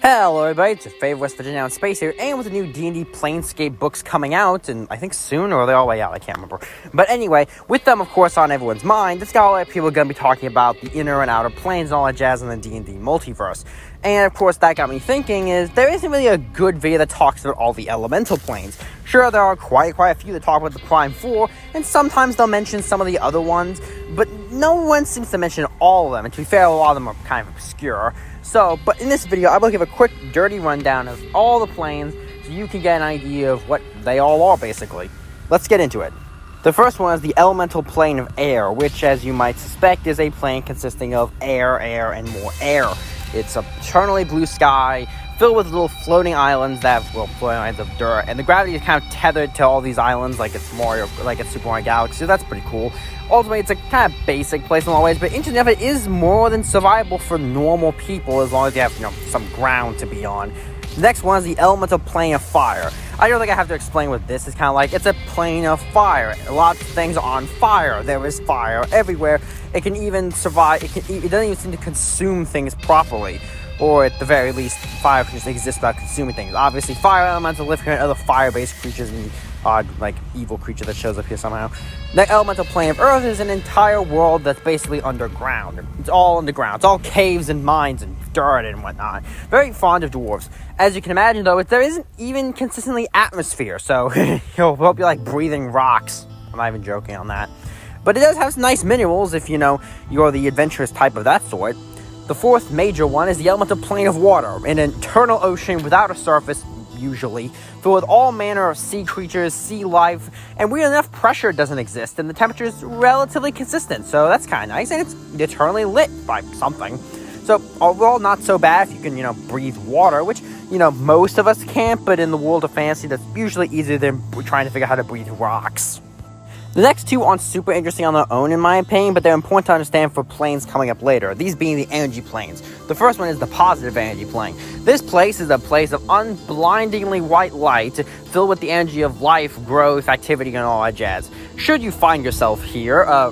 Hello everybody, it's your favorite West Virginia in space here, and with the new D&D Planescape books coming out, and I think soon, or are they all the way out, I can't remember. But anyway, with them of course on everyone's mind, this got a lot of people going to be talking about the inner and outer planes and all that jazz in the D&D multiverse. And of course that got me thinking is, there isn't really a good video that talks about all the elemental planes. Sure, there are quite a few that talk about the Prime 4, and sometimes they'll mention some of the other ones, but no one seems to mention all of them, and to be fair, a lot of them are kind of obscure. But in this video, I will give a quick, dirty rundown of all the planes so you can get an idea of what they all are, basically. Let's get into it. The first one is the elemental plane of air, which, as you might suspect, is a plane consisting of air, and more air. It's a eternally blue sky, filled with little floating islands floating islands of dirt, and the gravity is kind of tethered to all these islands like it's Super Mario Galaxy, so that's pretty cool. Ultimately, it's a kind of basic place in a lot of ways, but interestingly enough, it is more than survivable for normal people as long as you have, some ground to be on. The next one is the elemental plane of fire. I don't think I have to explain what this is kind of like. It's a plane of fire. A lot of things are on fire. There is fire everywhere. It can even survive. It doesn't even seem to consume things properly. Or at the very least, fire can just exist without consuming things. Obviously, fire elemental live here and other fire-based creatures and odd, evil creature that shows up here somehow. The elemental plane of Earth is an entire world that's basically underground. It's all underground. It's all caves and mines and dirt and whatnot. Very fond of dwarves. As you can imagine, though, there isn't even consistently atmosphere, so you'll be like breathing rocks. I'm not even joking on that. But it does have some nice minerals if, you're the adventurous type of that sort. The fourth major one is the elemental plane of water, an eternal ocean without a surface, usually, filled with all manner of sea creatures, sea life, and weird enough, pressure doesn't exist, and the temperature is relatively consistent, so that's kind of nice, and it's eternally lit by something. So, overall, not so bad if you can, breathe water, which, most of us can't, but in the world of fantasy, that's usually easier than trying to figure out how to breathe rocks. The next two aren't super interesting on their own, in my opinion, but they're important to understand for planes coming up later, these being the energy planes. The first one is the positive energy plane. This place is a place of unblindingly white light, filled with the energy of life, growth, activity, and all that jazz. Should you find yourself here, I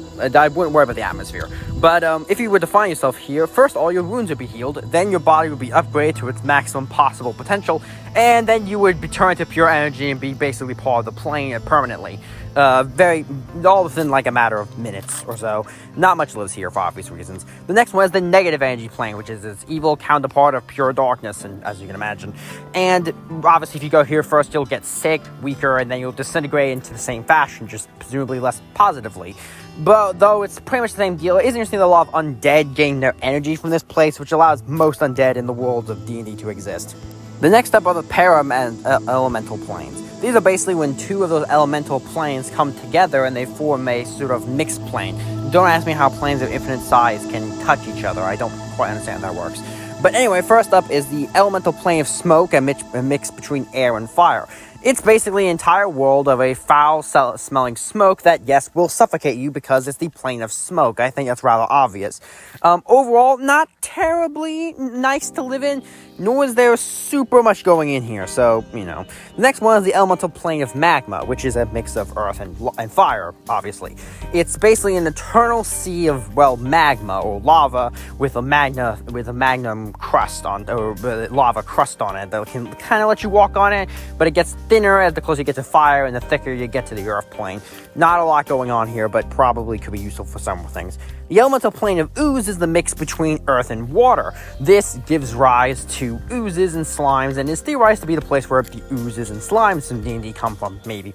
wouldn't worry about the atmosphere, but if you were to find yourself here, first all your wounds would be healed, then your body would be upgraded to its maximum possible potential, and then you would return to pure energy and be basically part of the plane permanently. All within a matter of minutes or so. Not much lives here for obvious reasons. The next one is the negative energy plane, which is its evil counterpart of pure darkness, and as you can imagine. And obviously if you go here first, you'll get sick, weaker, and then you'll disintegrate into the same fashion, just presumably less positively. But though it's pretty much the same deal, it is interesting that a lot of undead gain their energy from this place, which allows most undead in the world of D&D to exist. The next up are the para-elemental planes. These are basically when two of those elemental planes come together and they form a sort of mixed plane. Don't ask me how planes of infinite size can touch each other. I don't quite understand how that works. But anyway, first up is the elemental plane of smoke, a mix between air and fire. It's basically an entire world of a foul-smelling smoke that, yes, will suffocate you because it's the plane of smoke. I think that's rather obvious. Overall, not terribly nice to live in, nor is there super much going in here, so, The next one is the elemental plane of magma, which is a mix of earth and fire, obviously. It's basically an eternal sea of, magma, or lava, with a magnum crust or lava crust on it that can kind of let you walk on it, but it gets thinner as the closer you get to fire and the thicker you get to the earth plane. Not a lot going on here, but probably could be useful for some things. The elemental plane of ooze is the mix between earth and water. This gives rise to oozes and slimes, and is theorized to be the place where the oozes and slimes from D&D come from, maybe.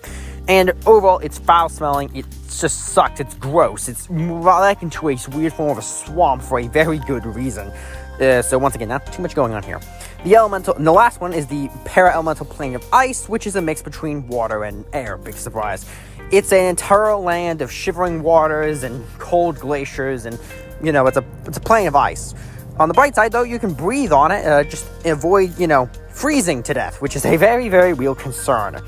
And overall, it's foul-smelling, it just sucks, it's gross, it's like into a weird form of a swamp for a very good reason. So once again, not too much going on here. And the last one is the para-elemental plane of ice, which is a mix between water and air, big surprise. It's an entire land of shivering waters and cold glaciers, and, it's a plane of ice. On the bright side, though, you can breathe on it, just avoid, freezing to death, which is a very, very real concern.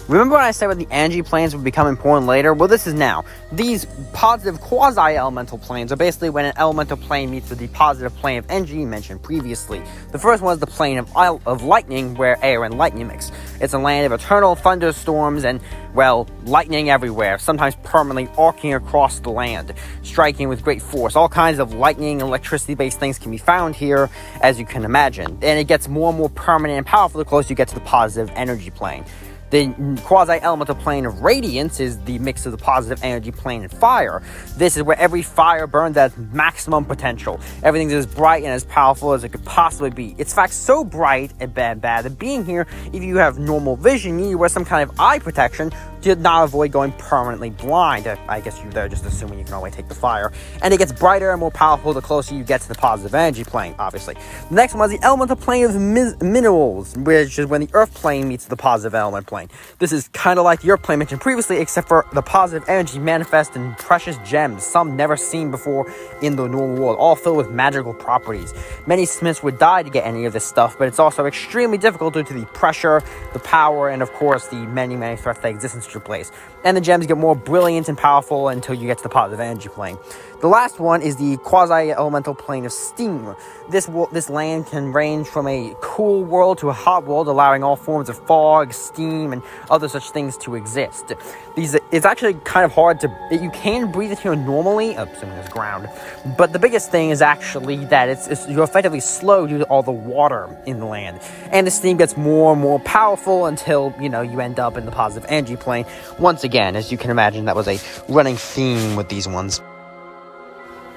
Remember when I said the energy planes would become important later? Well, this is now. These positive quasi-elemental planes are basically when an elemental plane meets with the positive plane of energy mentioned previously. The first one is the plane of lightning, where air and lightning mix. It's a land of eternal thunderstorms and, well, lightning everywhere, sometimes permanently arcing across the land, striking with great force. All kinds of lightning and electricity-based things can be found here, as you can imagine. And it gets more and more permanent and powerful the closer you get to the positive energy plane. The quasi-elemental plane of radiance is the mix of the positive energy plane and fire. This is where every fire burns at maximum potential. Everything's as bright and as powerful as it could possibly be. It's in fact so bright and bad that being here, if you have normal vision, you need to wear some kind of eye protection to not avoid going permanently blind. I guess they're just assuming you can only take the fire. And it gets brighter and more powerful the closer you get to the positive energy plane, obviously. The next one is the elemental plane of minerals, which is when the earth plane meets the positive element plane. This is kind of like the earth plane mentioned previously, except for the positive energy manifests in precious gems, some never seen before in the normal world, all filled with magical properties. Many smiths would die to get any of this stuff, but it's also extremely difficult due to the pressure, the power, and of course the many threats that exist in such a place. And the gems get more brilliant and powerful until you get to the positive energy plane. The last one is the quasi-elemental plane of steam. This land can range from a cool world to a hot world, allowing all forms of fog, steam, and other such things to exist. It's actually kind of hard to... You can breathe it here normally, assuming there's ground, but the biggest thing is actually that you're effectively slow due to all the water in the land. And the steam gets more and more powerful until, you end up in the positive energy plane. Once again, as you can imagine, that was a running theme with these ones.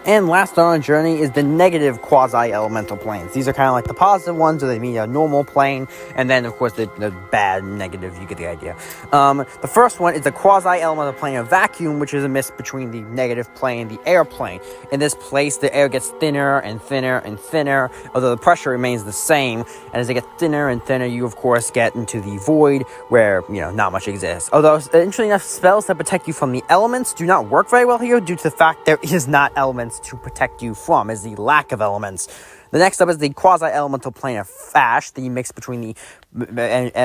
And last on our journey is the negative quasi-elemental planes. These are kind of like the positive ones, where they meet a normal plane, and then, of course, the bad negative, you get the idea. The first one is the quasi-elemental plane of vacuum, which is a mix between the negative plane and the air plane. In this place, the air gets thinner and thinner and thinner, although the pressure remains the same. And as it gets thinner and thinner, you, of course, get into the void, where, not much exists. Although, interestingly enough, spells that protect you from the elements do not work very well here, due to the fact there is not elements to protect you from, is the lack of elements. The next up is the quasi-elemental plane of ash, the mix between the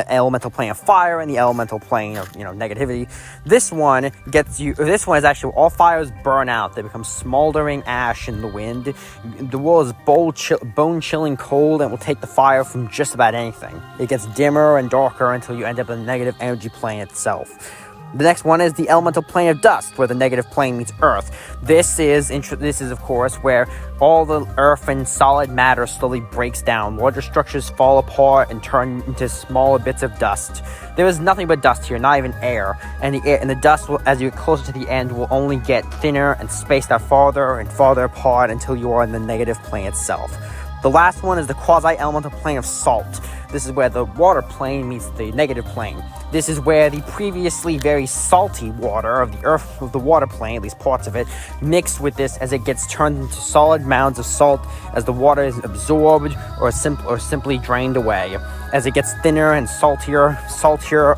elemental plane of fire and the elemental plane of, negativity. This one is actually all fires burn out. They become smoldering ash in the wind. The world is bone-chilling cold and will take the fire from just about anything. It gets dimmer and darker until you end up in the negative energy plane itself. The next one is the elemental plane of dust, where the negative plane meets earth. This is, of course, where all the earth and solid matter slowly breaks down. Larger structures fall apart and turn into smaller bits of dust. There is nothing but dust here, not even air. And the dust, as you get closer to the end, will only get thinner and spaced out farther and farther apart until you are in the negative plane itself. The last one is the quasi-elemental plane of salt. This is where the water plane meets the negative plane. This is where the previously very salty water of the water plane, at least parts of it, mixed with this as it gets turned into solid mounds of salt as the water is absorbed or simply drained away. As it gets thinner and saltier,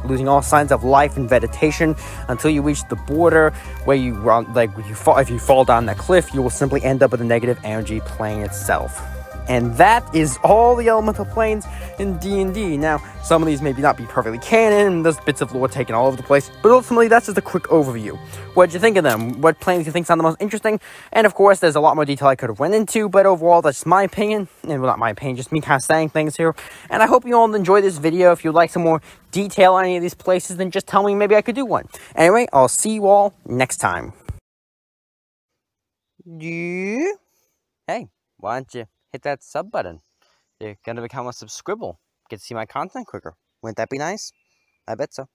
losing all signs of life and vegetation until you reach the border where if you fall down that cliff, you will simply end up with the negative energy plane itself. And that is all the elemental planes in D&D. Now, some of these maybe not be perfectly canon, and there's bits of lore taken all over the place, but ultimately, that's just a quick overview. What did you think of them? What planes do you think sound the most interesting? And of course, there's a lot more detail I could have went into, but overall, that's my opinion. And well, not my opinion, just me kind of saying things here. And I hope you all enjoyed this video. If you'd like some more detail on any of these places, then just tell me, maybe I could do one. Anyway, I'll see you all next time. Yeah? Hey, why don't you hit that sub button? You're gonna become a subscribble. Get to see my content quicker. Wouldn't that be nice? I bet so.